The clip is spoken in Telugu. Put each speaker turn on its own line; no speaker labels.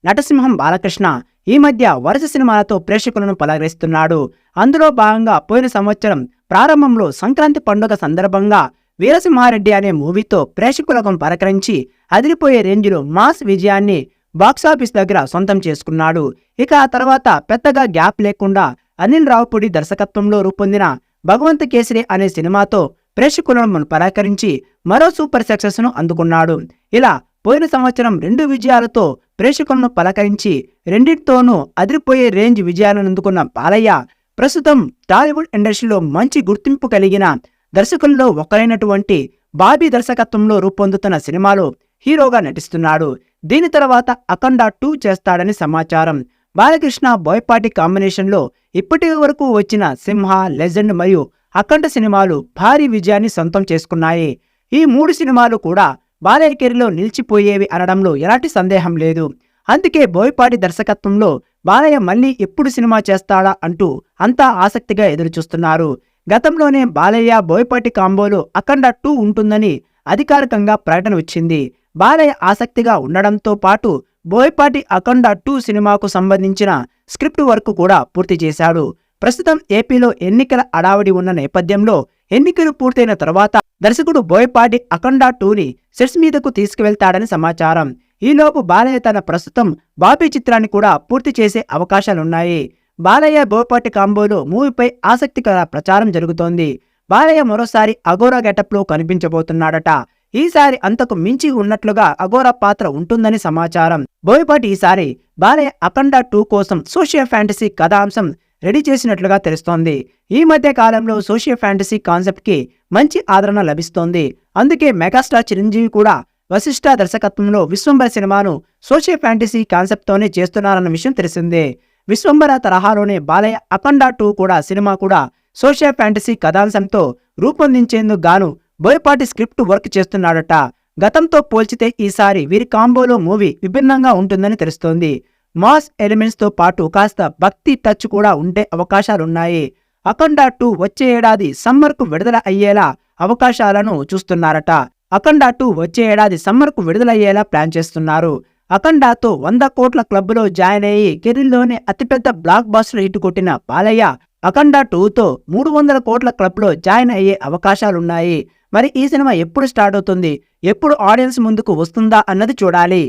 నటసింహం బాలకృష్ణ ఈ మధ్య వరుస సినిమాలతో ప్రేక్షకులను పలకరిస్తున్నాడు. అందులో భాగంగా పోయిన సంవత్సరం ప్రారంభంలో సంక్రాంతి పండుగ సందర్భంగా వీరసింహారెడ్డి అనే మూవీతో ప్రేక్షకులకు పలకరించి అదిరిపోయే రేంజ్లో మాస్ విజయాన్ని బాక్సాఫీస్ దగ్గర సొంతం చేసుకున్నాడు. ఇక ఆ తర్వాత పెద్దగా గ్యాప్ లేకుండా అనిల్ రావుపూడి దర్శకత్వంలో రూపొందిన భగవంత్ కేసరి అనే సినిమాతో ప్రేక్షకులను పలకరించి మరో సూపర్ సక్సెస్ ను అందుకున్నాడు. ఇలా పోయిన సంవత్సరం 2 విజయాలతో ప్రేక్షకులను పలకరించి రెండింటితోనూ అదిరిపోయే రేంజ్ విజయాలను అందుకున్న బాలయ్య ప్రస్తుతం టాలీవుడ్ ఇండస్ట్రీలో మంచి గుర్తింపు కలిగిన దర్శకుల్లో ఒకరైనటువంటి బాబీ దర్శకత్వంలో రూపొందుతున్న సినిమాలో హీరోగా నటిస్తున్నాడు. దీని తర్వాత అఖండ 2 చేస్తాడని సమాచారం. బాలకృష్ణ బోయపాటి కాంబినేషన్లో ఇప్పటి వరకు వచ్చిన సింహ, లెజెండ్ మరియు అఖండ సినిమాలు భారీ విజయాన్ని సొంతం చేసుకున్నాయి. ఈ 3 సినిమాలు కూడా బాలయ్య కెరీర్లో నిలిచిపోయేవి అనడంలో ఎలాంటి సందేహం లేదు. అందుకే బోయపాటి దర్శకత్వంలో బాలయ్య మళ్ళీ ఎప్పుడు సినిమా చేస్తాడా అంటూ అంతా ఆసక్తిగా ఎదురుచూస్తున్నారు. గతంలోనే బాలయ్య బోయపాటి కాంబోలో అఖండ 2 ఉంటుందని అధికారికంగా ప్రకటన వచ్చింది. బాలయ్య ఆసక్తిగా ఉండడంతో పాటు బోయపాటి అఖండ 2 సినిమాకు సంబంధించిన స్క్రిప్ట్ వర్క్ కూడా పూర్తి చేశాడు. ప్రస్తుతం ఏపీలో ఎన్నికల అడావిడి ఉన్న నేపథ్యంలో ఎన్నికలు పూర్తయిన తర్వాత దర్శకుడు బోయపాటి అఖండ 2ని సెట్స్ మీదకు తీసుకువెళ్తాడని సమాచారం. ఈలోపు బాలయ్య తన ప్రస్తుతం బాబీ చిత్రాన్ని కూడా పూర్తి చేసే అవకాశాలున్నాయి. బాలయ్య బోయపాటి కాంబోలో మూవీపై ఆసక్తికర ప్రచారం జరుగుతోంది. బాలయ్య మరోసారి అఘోరా గెటప్లో కనిపించబోతున్నాడట. ఈసారి అంతకు మించి ఉన్నట్లుగా అఘోరా పాత్ర ఉంటుందని సమాచారం. బోయపాటి ఈసారి బాలయ్య అఖండ 2 కోసం సోషియో ఫ్యాంటసీ కథాంశం రెడీ చేసినట్లుగా తెలుస్తోంది. ఈ మధ్య కాలంలో సోషియో ఫ్యాంటసీ కాన్సెప్ట్ కి మంచి ఆదరణ లభిస్తోంది. అందుకే మెగాస్టార్ చిరంజీవి కూడా వశిష్ఠ దర్శకత్వంలో విశ్వంబర సినిమాను సోషియో ఫ్యాంటసీ కాన్సెప్ట్ తోనే చేస్తున్నారన్న విషయం తెలిసిందే. విశ్వంబర తరహాలోనే బాలయ్య అఖండ 2 కూడా సినిమా కూడా సోషియో ఫ్యాంటసీ కథాంశంతో రూపొందించేందుకు గాను బోయపాటి స్క్రిప్ట్ వర్క్ చేస్తున్నాడట. గతంతో పోల్చితే ఈసారి వీరి కాంబోలో మూవీ విభిన్నంగా ఉంటుందని తెలుస్తోంది. మాస్ ఎలిమెంట్స్ తో పాటు కాస్త భక్తి టచ్ కూడా ఉండే అవకాశాలున్నాయి. అఖండ 2 వచ్చే ఏడాది సమ్మర్ కు విడుదల అయ్యేలా అవకాశాలను చూస్తున్నారట. అఖండ 2 వచ్చే ఏడాది సమ్మర్ కు విడుదలయ్యేలా ప్లాన్ చేస్తున్నారు. అఖండతో 100 కోట్ల క్లబ్ లో జాయిన్ అయ్యి కెరీర్లోనే అతిపెద్ద బ్లాక్ బాస్టర్ హిట్ కొట్టిన బాలయ్య అఖండ 2తో 300 కోట్ల క్లబ్ లో జాయిన్ అయ్యే అవకాశాలున్నాయి. మరి ఈ సినిమా ఎప్పుడు స్టార్ట్ అవుతుంది, ఎప్పుడు ఆడియన్స్ ముందుకు వస్తుందా అన్నది చూడాలి.